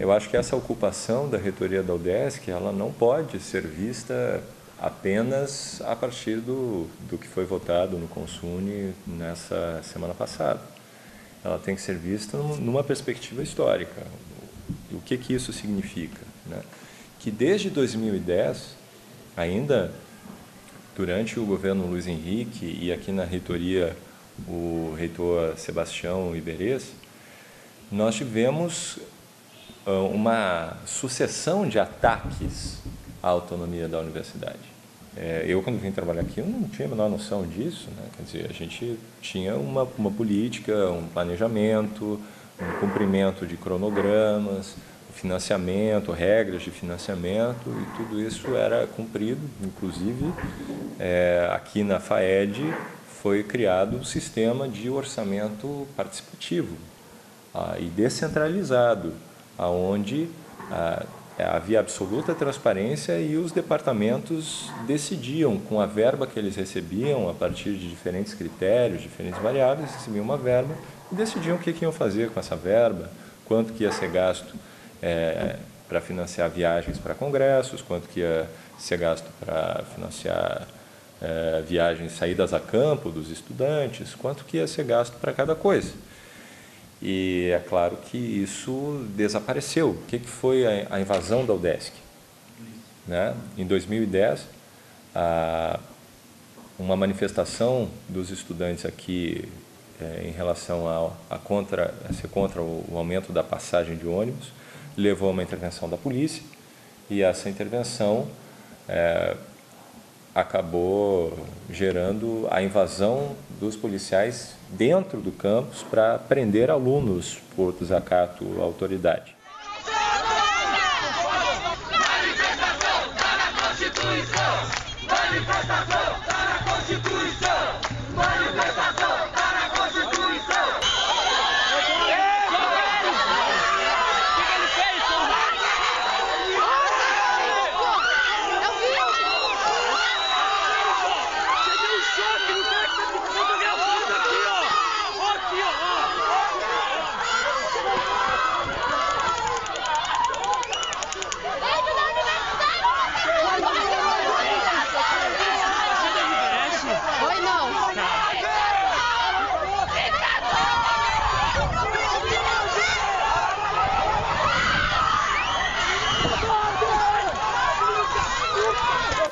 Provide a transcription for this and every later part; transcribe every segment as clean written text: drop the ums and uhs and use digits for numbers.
Eu acho que essa ocupação da reitoria da UDESC, ela não pode ser vista apenas a partir do que foi votado no Consune nessa semana passada. Ela tem que ser vista numa perspectiva histórica. O que isso significa, né? Que desde 2010, ainda durante o governo Luiz Henrique e aqui na reitoria o reitor Sebastião Iberês, nós tivemos uma sucessão de ataques à autonomia da universidade. Eu, quando vim trabalhar aqui, eu não tinha a menor noção disso, né? Quer dizer, a gente tinha uma política, um planejamento, um cumprimento de cronogramas, financiamento, regras de financiamento, e tudo isso era cumprido. Inclusive, aqui na FAED foi criado um sistema de orçamento participativo e descentralizado, onde havia absoluta transparência e os departamentos decidiam, com a verba que eles recebiam, a partir de diferentes critérios, diferentes variáveis, recebiam uma verba e decidiam o que iam fazer com essa verba, quanto que ia ser gasto para financiar viagens para congressos, quanto que ia ser gasto para financiar viagens, saídas a campo dos estudantes, quanto que ia ser gasto para cada coisa. E é claro que isso desapareceu. O que foi a invasão da UDESC? Né? Em 2010, uma manifestação dos estudantes aqui em relação a ser contra o aumento da passagem de ônibus levou a uma intervenção da polícia, e essa intervenção acabou gerando a invasão dos policiais dentro do campus para prender alunos por desacato à autoridade. Manifestação tá na Constituição! Manifestação tá na Constituição! Manifestação tá na Constituição!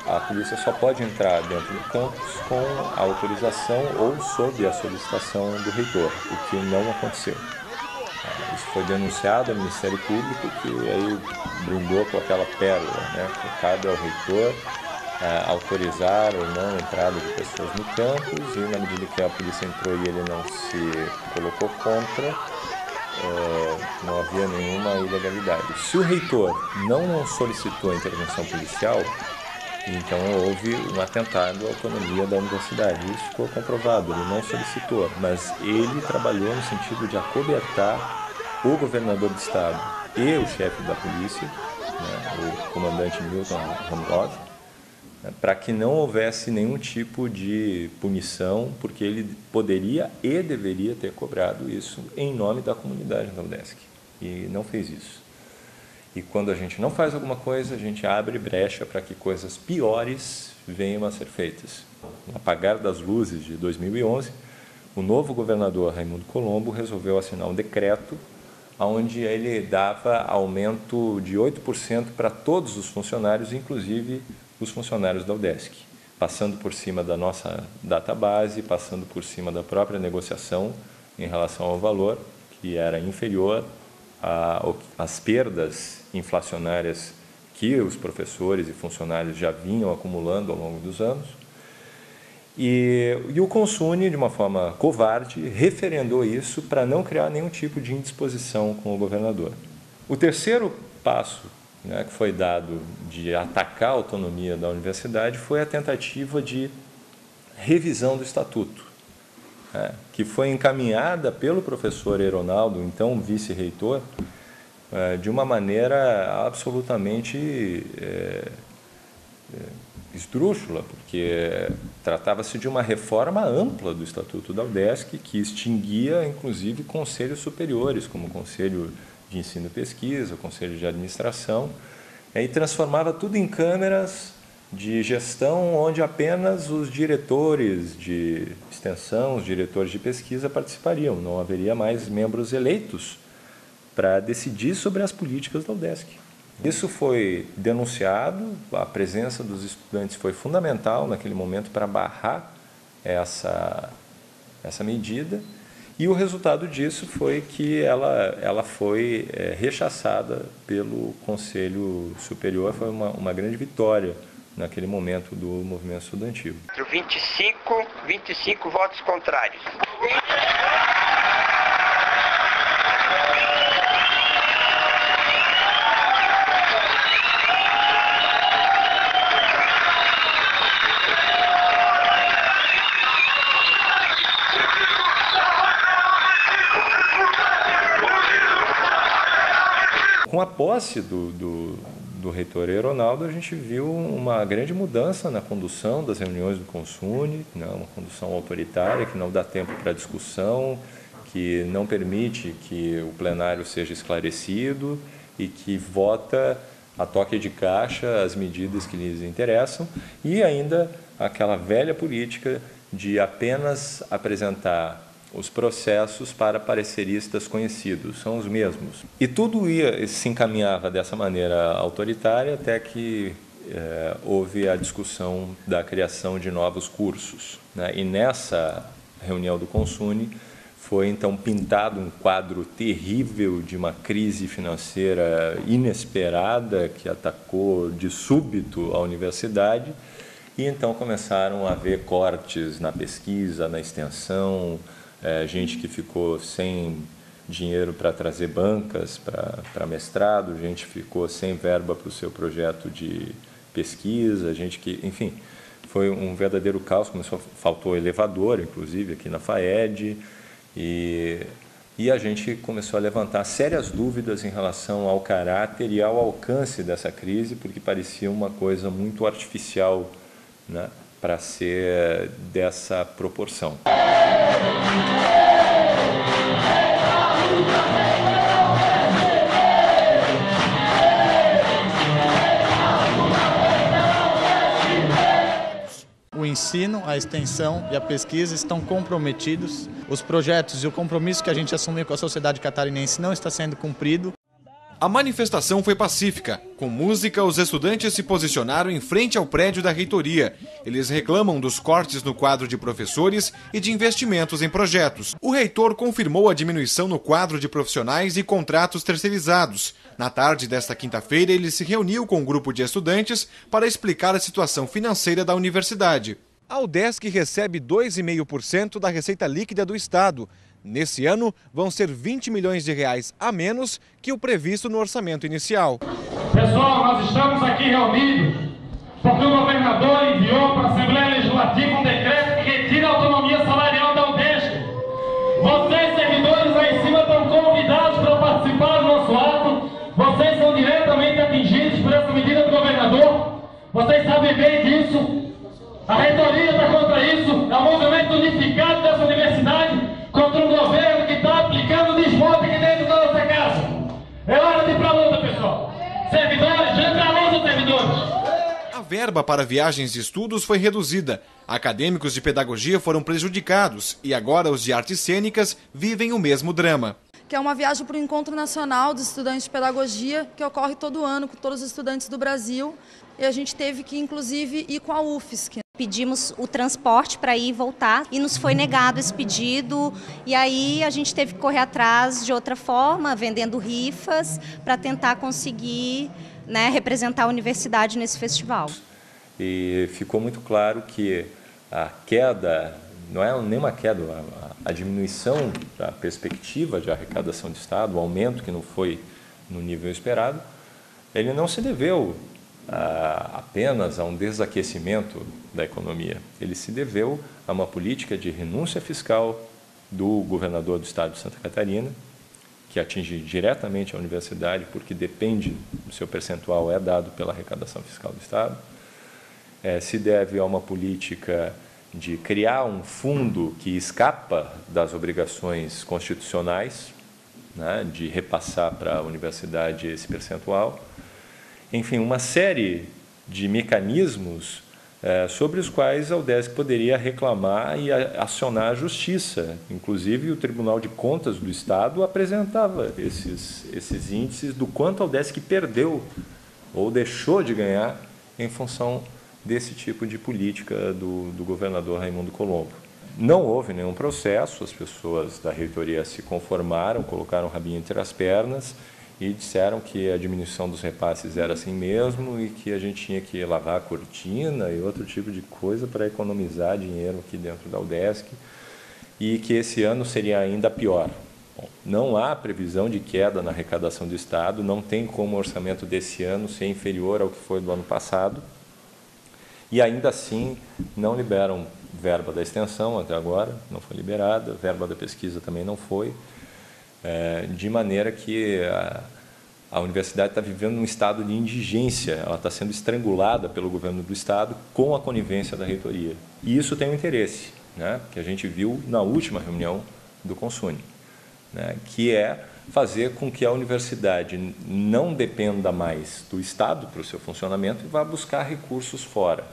A polícia só pode entrar dentro do campus com a autorização ou sob a solicitação do reitor, o que não aconteceu. Isso foi denunciado ao Ministério Público, que aí brindou com aquela pérola, né? Que cabe ao reitor autorizar ou não a entrada de pessoas no campus, e na medida que a polícia entrou e ele não se colocou contra, não havia nenhuma ilegalidade. Se o reitor não solicitou a intervenção policial, então houve um atentado à autonomia da universidade. Isso ficou comprovado, ele não solicitou, mas ele trabalhou no sentido de acobertar o governador do estado e o chefe da polícia, né, o comandante Milton Ramrod, né, para que não houvesse nenhum tipo de punição, porque ele poderia e deveria ter cobrado isso em nome da comunidade da UDESC, e não fez isso. E quando a gente não faz alguma coisa, a gente abre brecha para que coisas piores venham a ser feitas. No apagar das luzes de 2011, o novo governador Raimundo Colombo resolveu assinar um decreto onde ele dava aumento de 8% para todos os funcionários, inclusive os funcionários da UDESC, passando por cima da nossa database, passando por cima da própria negociação em relação ao valor, que era inferior às perdas inflacionárias que os professores e funcionários já vinham acumulando ao longo dos anos. E o Consune, de uma forma covarde, referendou isso para não criar nenhum tipo de indisposição com o governador. O terceiro passo, né, que foi dado de atacar a autonomia da universidade foi a tentativa de revisão do estatuto, né, que foi encaminhada pelo professor Eronaldo, então vice-reitor, de uma maneira absolutamente esdrúxula, porque tratava-se de uma reforma ampla do Estatuto da UDESC, que extinguia, inclusive, conselhos superiores, como o Conselho de ensino e pesquisa, o conselho de administração, e transformava tudo em câmeras de gestão onde apenas os diretores de extensão, os diretores de pesquisa participariam. Não haveria mais membros eleitos para decidir sobre as políticas da UDESC. Isso foi denunciado, a presença dos estudantes foi fundamental naquele momento para barrar essa medida, e o resultado disso foi que ela foi rechaçada pelo Conselho Superior. Foi uma grande vitória naquele momento do movimento estudantil. 25 votos contrários. Com a posse do reitor Ronaldo, a gente viu uma grande mudança na condução das reuniões do Consune, né? Uma condução autoritária que não dá tempo para discussão, que não permite que o plenário seja esclarecido e que vota a toque de caixa as medidas que lhes interessam, e ainda aquela velha política de apenas apresentar os processos para pareceristas conhecidos, são os mesmos. E tudo se encaminhava dessa maneira autoritária até que houve a discussão da criação de novos cursos, né? E nessa reunião do Consune foi então pintado um quadro terrível de uma crise financeira inesperada que atacou de súbito a universidade, e então começaram a haver cortes na pesquisa, na extensão, gente que ficou sem dinheiro para trazer bancas para mestrado, gente que ficou sem verba para o seu projeto de pesquisa, gente que, enfim, foi um verdadeiro caos. Faltou elevador, inclusive, aqui na FAED, e a gente começou a levantar sérias dúvidas em relação ao caráter e ao alcance dessa crise, porque parecia uma coisa muito artificial, né, para ser dessa proporção. O ensino, a extensão e a pesquisa estão comprometidos. Os projetos e o compromisso que a gente assumiu com a sociedade catarinense não está sendo cumprido. A manifestação foi pacífica. Com música, os estudantes se posicionaram em frente ao prédio da reitoria. Eles reclamam dos cortes no quadro de professores e de investimentos em projetos. O reitor confirmou a diminuição no quadro de profissionais e contratos terceirizados. Na tarde desta quinta-feira, ele se reuniu com um grupo de estudantes para explicar a situação financeira da universidade. A UDESC recebe 2,5% da receita líquida do Estado. Nesse ano, vão ser 20 milhões de reais a menos que o previsto no orçamento inicial. Pessoal, nós estamos aqui reunidos porque o governador enviou para a Assembleia Legislativa um decreto que retira a autonomia salarial da UDESC. Vocês, servidores aí em cima, estão convidados para participar do nosso ato. Vocês são diretamente atingidos por essa medida do governador. Vocês sabem bem disso. A reitoria está contra isso. É um movimento unificado dessa universidade contra um governo que está aplicando desmonte aqui dentro da nossa casa. É hora de ir para a luta, pessoal. Servidores, vem para a luta, servidores. A verba para viagens de estudos foi reduzida. Acadêmicos de pedagogia foram prejudicados e agora os de artes cênicas vivem o mesmo drama. Que é uma viagem para o Encontro Nacional dos Estudantes de Pedagogia, que ocorre todo ano com todos os estudantes do Brasil. E a gente teve que, inclusive, ir com a UFSC. Pedimos o transporte para ir e voltar e nos foi negado esse pedido, e aí a gente teve que correr atrás de outra forma, vendendo rifas, para tentar conseguir, né, representar a universidade nesse festival. E ficou muito claro que a queda, não é nenhuma queda, a diminuição da perspectiva de arrecadação de Estado, o aumento que não foi no nível esperado, ele não se deveu apenas a um desaquecimento da economia. Ele se deveu a uma política de renúncia fiscal do governador do estado de Santa Catarina, que atinge diretamente a universidade, porque depende do seu percentual, é dado pela arrecadação fiscal do estado. Se deve a uma política de criar um fundo que escapa das obrigações constitucionais, né, de repassar para a universidade esse percentual. Enfim, uma série de mecanismos sobre os quais a UDESC poderia reclamar e acionar a justiça. Inclusive, o Tribunal de Contas do Estado apresentava esses índices do quanto a UDESC perdeu ou deixou de ganhar em função desse tipo de política do governador Raimundo Colombo. Não houve nenhum processo, as pessoas da reitoria se conformaram, colocaram o rabinho entre as pernas e disseram que a diminuição dos repasses era assim mesmo e que a gente tinha que lavar a cortina e outro tipo de coisa para economizar dinheiro aqui dentro da UDESC e que esse ano seria ainda pior. Bom, não há previsão de queda na arrecadação do Estado, não tem como o orçamento desse ano ser inferior ao que foi do ano passado e ainda assim não liberam verba da extensão até agora, não foi liberada, verba da pesquisa também não foi. De maneira que a universidade está vivendo um estado de indigência, ela está sendo estrangulada pelo governo do Estado com a conivência da reitoria. E isso tem um interesse, né, que a gente viu na última reunião do Consune, né, que é fazer com que a universidade não dependa mais do Estado para o seu funcionamento e vá buscar recursos fora.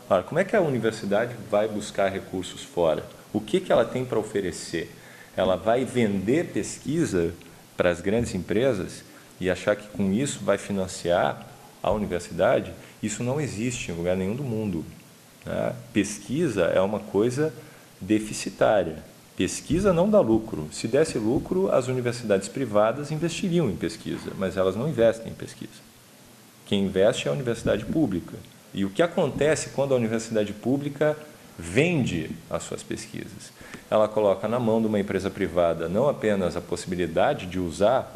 Ora, como é que a universidade vai buscar recursos fora? O que ela tem para oferecer? Ela vai vender pesquisa para as grandes empresas e achar que com isso vai financiar a universidade? Isso não existe em lugar nenhum do mundo, né? Pesquisa é uma coisa deficitária. Pesquisa não dá lucro. Se desse lucro, as universidades privadas investiriam em pesquisa, mas elas não investem em pesquisa. Quem investe é a universidade pública. E o que acontece quando a universidade pública vende as suas pesquisas? Ela coloca na mão de uma empresa privada não apenas a possibilidade de usar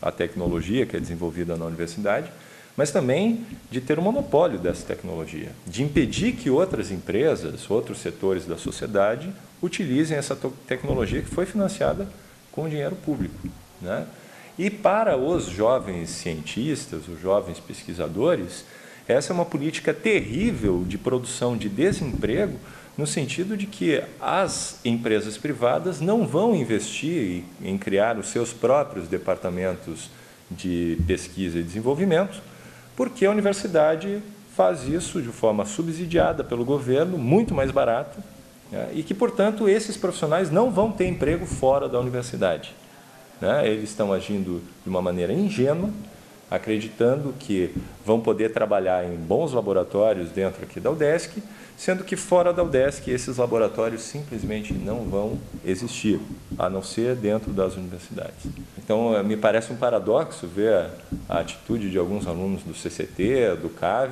a tecnologia que é desenvolvida na universidade, mas também de ter um monopólio dessa tecnologia, de impedir que outras empresas, outros setores da sociedade utilizem essa tecnologia que foi financiada com dinheiro público, né? E para os jovens cientistas, os jovens pesquisadores, essa é uma política terrível de produção de desemprego, no sentido de que as empresas privadas não vão investir em criar os seus próprios departamentos de pesquisa e desenvolvimento, porque a universidade faz isso de forma subsidiada pelo governo, muito mais barata, né, e que, portanto, esses profissionais não vão ter emprego fora da universidade, né? Eles estão agindo de uma maneira ingênua, acreditando que vão poder trabalhar em bons laboratórios dentro aqui da UDESC, sendo que fora da UDESC esses laboratórios simplesmente não vão existir, a não ser dentro das universidades. Então, me parece um paradoxo ver a atitude de alguns alunos do CCT, do CAV,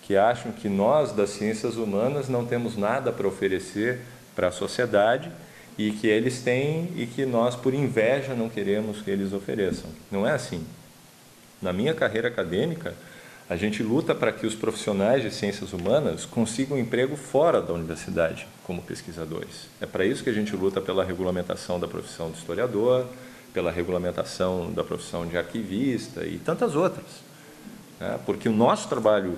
que acham que nós, das ciências humanas, não temos nada para oferecer para a sociedade e que eles têm e que nós, por inveja, não queremos que eles ofereçam. Não é assim. Na minha carreira acadêmica, a gente luta para que os profissionais de ciências humanas consigam emprego fora da universidade, como pesquisadores. É para isso que a gente luta pela regulamentação da profissão de historiador, pela regulamentação da profissão de arquivista e tantas outras, né? Porque o nosso trabalho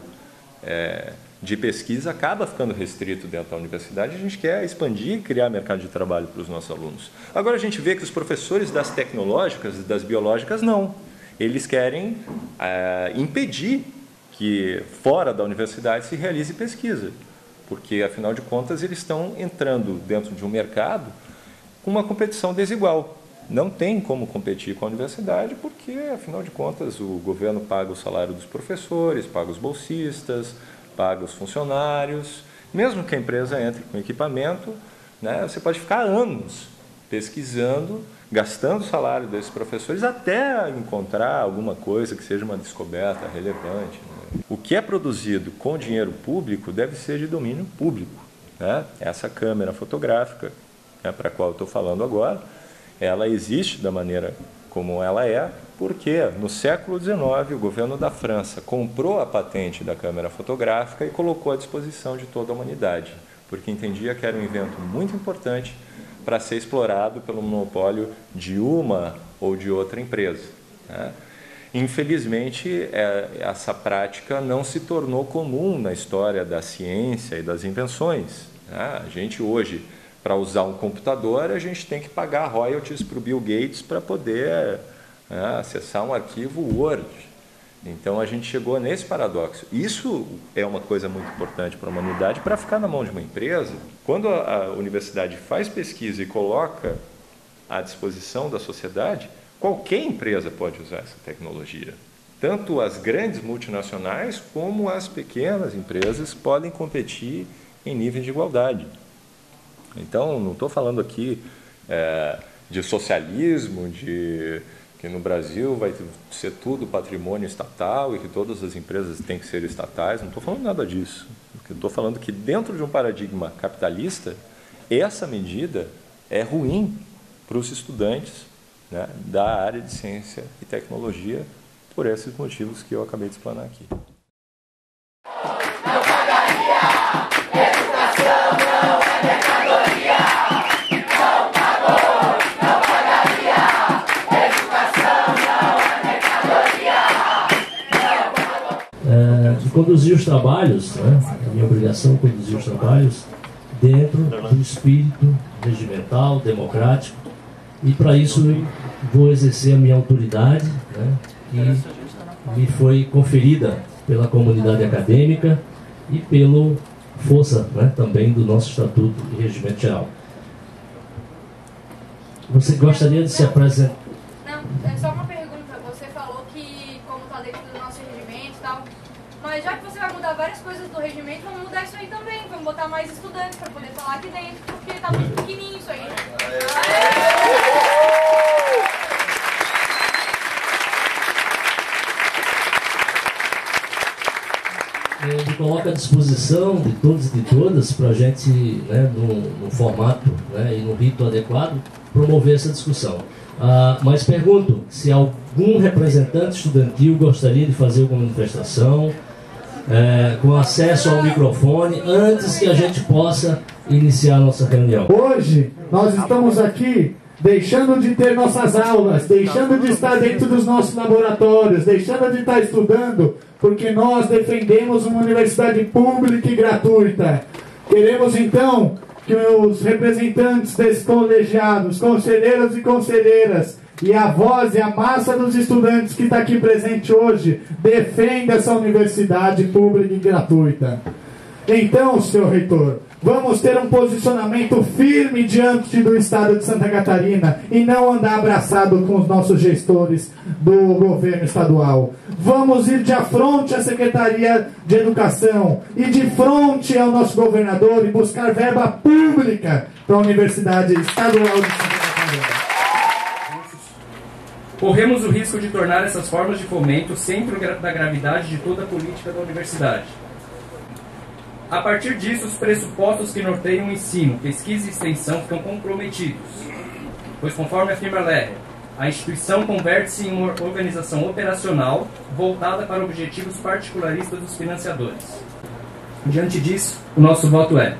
de pesquisa acaba ficando restrito dentro da universidade, a gente quer expandir e criar mercado de trabalho para os nossos alunos. Agora a gente vê que os professores das tecnológicas e das biológicas não. Eles querem impedir que fora da universidade se realize pesquisa, porque, afinal de contas, eles estão entrando dentro de um mercado com uma competição desigual. Não tem como competir com a universidade, porque, afinal de contas, o governo paga o salário dos professores, paga os bolsistas, paga os funcionários. Mesmo que a empresa entre com equipamento, né, você pode ficar anos pesquisando, gastando o salário desses professores até encontrar alguma coisa que seja uma descoberta relevante, né? O que é produzido com dinheiro público deve ser de domínio público, né? Essa câmera fotográfica, né, para a qual eu estou falando agora, ela existe da maneira como ela é, porque no século XIX o governo da França comprou a patente da câmera fotográfica e colocou à disposição de toda a humanidade, porque entendia que era um invento muito importante para ser explorado pelo monopólio de uma ou de outra empresa, né? Infelizmente, essa prática não se tornou comum na história da ciência e das invenções, né? A gente hoje, para usar um computador, a gente tem que pagar royalties para o Bill Gates para poder acessar um arquivo Word. Então a gente chegou nesse paradoxo. Isso é uma coisa muito importante para a humanidade, para ficar na mão de uma empresa. Quando a universidade faz pesquisa e coloca à disposição da sociedade, qualquer empresa pode usar essa tecnologia. Tanto as grandes multinacionais como as pequenas empresas podem competir em nível de igualdade. Então, não estou falando aqui de socialismo, de que no Brasil vai ser tudo patrimônio estatal e que todas as empresas têm que ser estatais. Não estou falando nada disso. Estou falando que dentro de um paradigma capitalista, essa medida é ruim para os estudantes, né, da área de ciência e tecnologia, por esses motivos que eu acabei de explanar aqui. Não pagaria, educação não é mercadoria. Não pagou, não pagaria, educação não é mercadoria. De conduzir os trabalhos, né, a minha obrigação é conduzir os trabalhos dentro do espírito regimental, democrático, e para isso vou exercer a minha autoridade, né, que me foi conferida pela comunidade acadêmica e pela força, né, também do nosso Estatuto e Regimento Geral. Você gostaria de se apresentar? Não, é só uma pergunta. Você falou que, como está dentro do nosso regimento e tal, mas já que você vai mudar várias coisas do regimento, vamos mudar isso aí também. Vamos botar mais estudantes para poder falar aqui dentro, porque está muito pequenininho isso aí. Me coloca à disposição de todos e de todas para a gente, né, no formato, né, e no rito adequado, promover essa discussão. Mas pergunto se algum representante estudantil gostaria de fazer alguma manifestação com acesso ao microfone antes que a gente possa iniciar a nossa reunião. Hoje nós estamos aqui deixando de ter nossas aulas, deixando de estar dentro dos nossos laboratórios, deixando de estar estudando, porque nós defendemos uma universidade pública e gratuita. Queremos então que os representantes desses colegiados, conselheiros e conselheiras, e a voz e a massa dos estudantes que está aqui presente hoje, defenda essa universidade pública e gratuita. Então, senhor reitor, vamos ter um posicionamento firme diante do Estado de Santa Catarina e não andar abraçado com os nossos gestores do governo estadual. Vamos ir de frente à Secretaria de Educação e de frente ao nosso governador e buscar verba pública para a Universidade Estadual de Santa Catarina. Corremos o risco de tornar essas formas de fomento centro da gravidade de toda a política da universidade. A partir disso, os pressupostos que norteiam o ensino, pesquisa e extensão ficam comprometidos, pois, conforme afirma Lerrer, a instituição converte-se em uma organização operacional voltada para objetivos particularistas dos financiadores. Diante disso, o nosso voto é: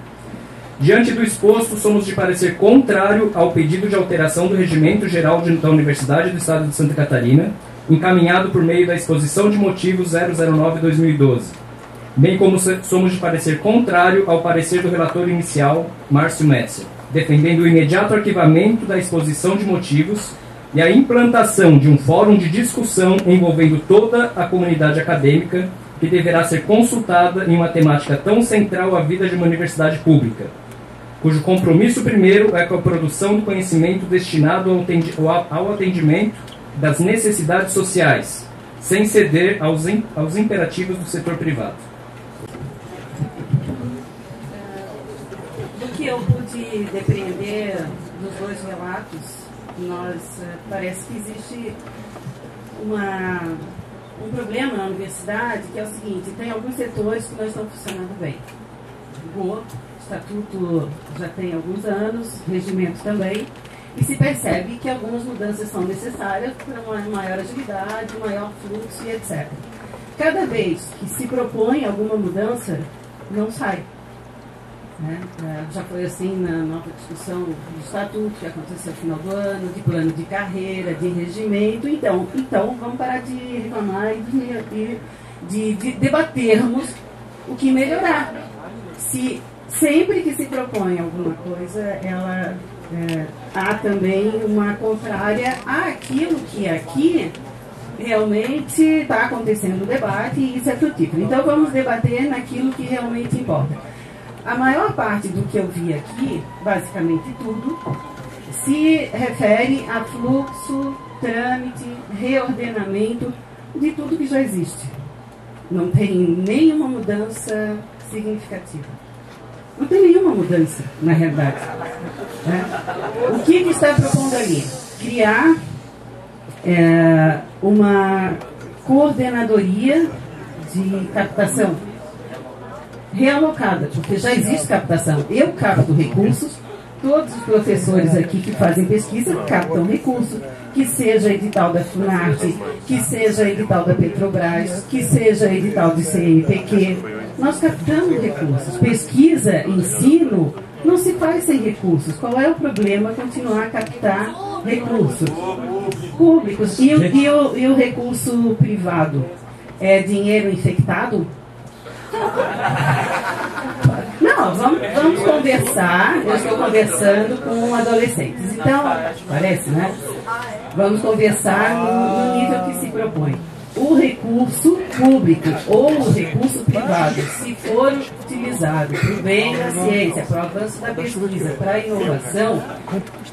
diante do exposto, somos de parecer contrário ao pedido de alteração do Regimento Geral da Universidade do Estado de Santa Catarina, encaminhado por meio da Exposição de Motivos 009/2012, bem como somos de parecer contrário ao parecer do relator inicial, Márcio Metzel, defendendo o imediato arquivamento da exposição de motivos e a implantação de um fórum de discussão envolvendo toda a comunidade acadêmica, que deverá ser consultada em uma temática tão central à vida de uma universidade pública, cujo compromisso primeiro é com a produção do conhecimento destinado ao atendimento das necessidades sociais, sem ceder aos imperativos do setor privado. Do que eu pude depreender dos dois relatos, parece que existe um problema na universidade, que é o seguinte: tem alguns setores que não estão funcionando bem. O estatuto já tem alguns anos, regimento também, e se percebe que algumas mudanças são necessárias para uma maior agilidade, maior fluxo e etc. Cada vez que se propõe alguma mudança, não sai. Já foi assim na nova discussão do estatuto, que aconteceu no final do ano, de plano de carreira, de regimento. Então vamos parar de reclamar e de debatermos o que melhorar. Se sempre que se propõe alguma coisa, ela há também uma contrária àquilo que aqui realmente está acontecendo no debate, e isso é frutífero. Então vamos debater naquilo que realmente importa. A maior parte do que eu vi aqui, basicamente tudo, se refere a fluxo, trâmite, reordenamento de tudo que já existe. Não tem nenhuma mudança significativa. Não tem nenhuma mudança, na realidade. O que está propondo ali? Criar uma coordenadoria de captação realocada, porque já existe captação. Eu capto recursos, todos os professores aqui que fazem pesquisa captam recursos, que seja edital da Funarte, que seja edital da Petrobras, que seja edital de CNPq. Nós captamos recursos. Pesquisa, ensino, não se faz sem recursos. Qual é o problema continuar a captar recursos públicos? E o recurso privado? É dinheiro infectado? Não, vamos conversar. Eu estou conversando com adolescentes. Então, parece, né? Vamos conversar no nível que se propõe. O recurso público ou o recurso privado, se for utilizado para o bem da ciência, para o avanço da pesquisa, para a inovação,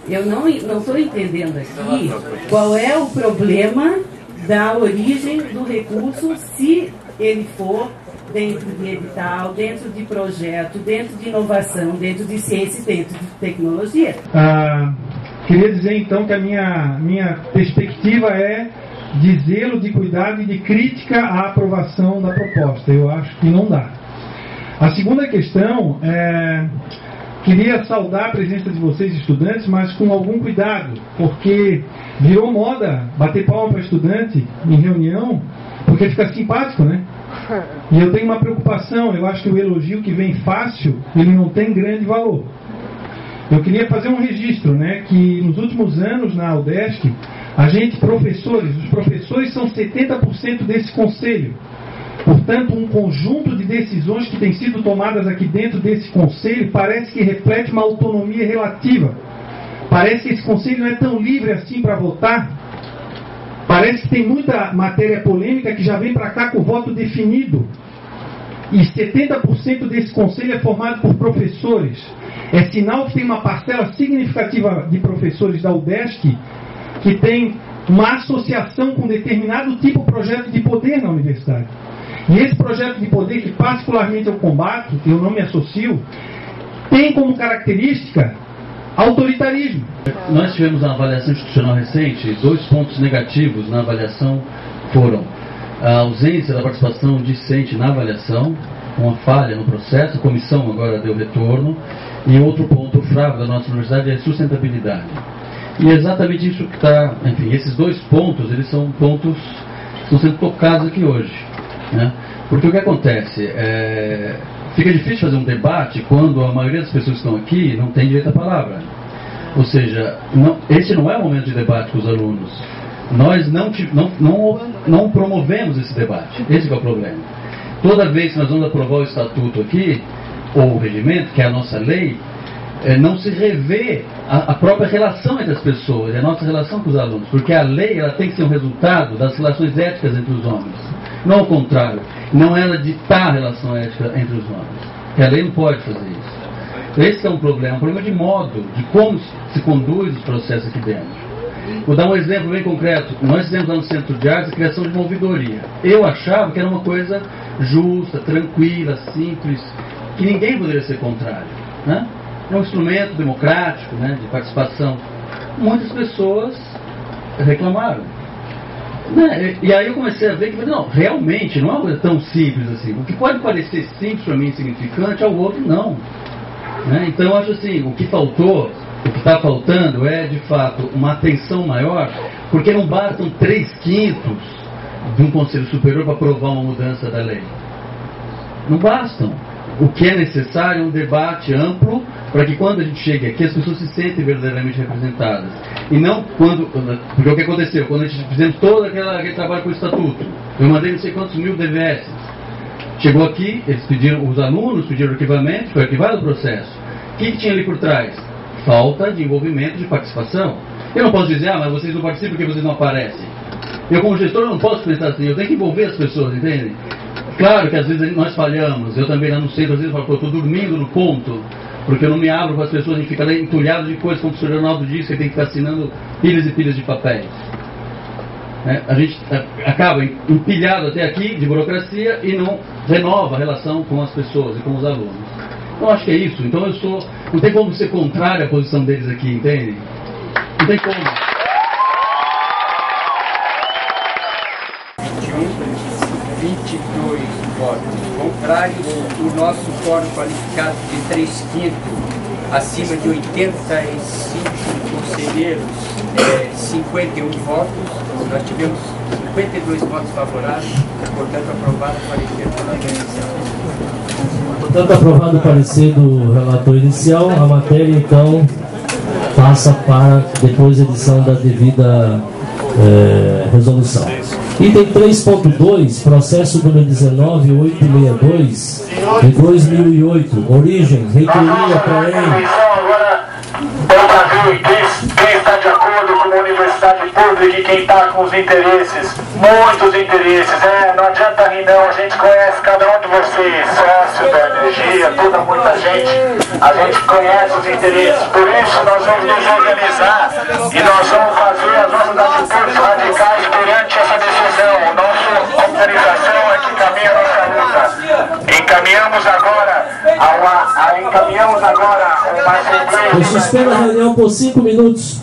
eu não estou entendendo aqui qual é o problema da origem do recurso, se ele for dentro de edital, dentro de projeto, dentro de inovação, dentro de ciência e dentro de tecnologia. Queria dizer então que a minha perspectiva é de zelo, de cuidado e de crítica à aprovação da proposta. Eu acho que não dá. A segunda questão queria saudar a presença de vocês, estudantes, mas com algum cuidado, porque virou moda bater palma para estudante em reunião, porque fica simpático, né? E eu tenho uma preocupação, eu acho que o elogio que vem fácil, ele não tem grande valor. Eu queria fazer um registro, né, que nos últimos anos na UDESC, os professores são 70% desse conselho. Portanto, um conjunto de decisões que têm sido tomadas aqui dentro desse conselho parece que reflete uma autonomia relativa. Parece que esse conselho não é tão livre assim para votar. Parece que tem muita matéria polêmica que já vem para cá com o voto definido. E 70% desse conselho é formado por professores. É sinal que tem uma parcela significativa de professores da UDESC que tem uma associação com determinado tipo de projeto de poder na universidade. E esse projeto de poder, que particularmente eu combato, eu não me associo, tem como característica autoritarismo. Nós tivemos uma avaliação institucional recente. 2 pontos negativos na avaliação foram a ausência da participação discente na avaliação, uma falha no processo, a comissão agora deu retorno, e outro ponto fraco da nossa universidade é a sustentabilidade. E é exatamente isso que está, enfim, esses 2 pontos, eles são pontos que estão sendo tocados aqui hoje, né? Porque o que acontece? Fica difícil fazer um debate quando a maioria das pessoas que estão aqui não tem direito à palavra. Ou seja, esse não é o momento de debate com os alunos. Nós não promovemos esse debate. Esse é o problema. Toda vez que nós vamos aprovar o estatuto aqui, ou o regimento, que é a nossa lei, não se revê a própria relação entre as pessoas, a nossa relação com os alunos. Porque a lei ela tem que ser um resultado das relações éticas entre os homens. Não ao contrário. Não ela ditar a relação ética entre os homens. E a lei não pode fazer isso. Esse é um problema de modo, de como se conduz os processos aqui dentro. Vou dar um exemplo bem concreto. Nós fizemos lá no Centro de Artes a criação de uma ouvidoria. Eu achava que era uma coisa justa, tranquila, simples, que ninguém poderia ser contrário, né? É um instrumento democrático, né, de participação. Muitas pessoas reclamaram. E aí eu comecei a ver que não, realmente não é uma coisa tão simples assim. O que pode parecer simples para mim, insignificante, ao outro não. Né? Então eu acho assim, o que está faltando é de fato uma atenção maior, porque não bastam 3/5 de um Conselho Superior para aprovar uma mudança da lei. Não bastam. O que é necessário é um debate amplo para que quando a gente chegue aqui as pessoas se sentem verdadeiramente representadas. E não quando... Porque o que aconteceu? Quando a gente fizemos todo aquele trabalho com o estatuto, eu mandei não sei quantos mil DVS. Chegou aqui, eles pediram, os alunos pediram arquivamento, foi arquivado o processo. O que tinha ali por trás? Falta de envolvimento, de participação. Eu não posso dizer, mas vocês não participam porque vocês não aparecem. Eu, como gestor, não posso pensar assim, eu tenho que envolver as pessoas, entende? Claro que às vezes nós falhamos, eu também lá no centro, às vezes eu falo, eu estou dormindo no ponto, porque eu não me abro para as pessoas, a gente fica lá entulhado de coisas, como o senhor Ronaldo disse, que tem que ficar assinando pilhas e pilhas de papéis. A gente acaba empilhado até aqui de burocracia e não renova a relação com as pessoas e com os alunos. Então acho que é isso. Então não tem como ser contrário à posição deles aqui, entende? Não tem como. 22 votos contrários, o nosso quórum qualificado de 3/5, acima de 85 conselheiros, 51 votos, nós tivemos 52 votos favoráveis, portanto aprovado o parecer do relator inicial. Portanto, aprovado o parecer do relator inicial, a matéria então passa para depois a edição da devida resolução. Item 3.2, processo número 19862, de 2008, origem, reitoria, PROEM. Deu para ver quem está de acordo com a universidade pública e quem está com os interesses, muitos interesses, não adianta rir não, a gente conhece cada um de vocês, sócio da energia, muita gente, a gente conhece os interesses, por isso nós vamos nos organizar e nós vamos fazer as nossas atitudes radicais perante essa decisão. Nossa organização é que caminha a nossa luta. Encaminhamos agora uma assembleia. Eu suspendo a reunião por 5 minutos.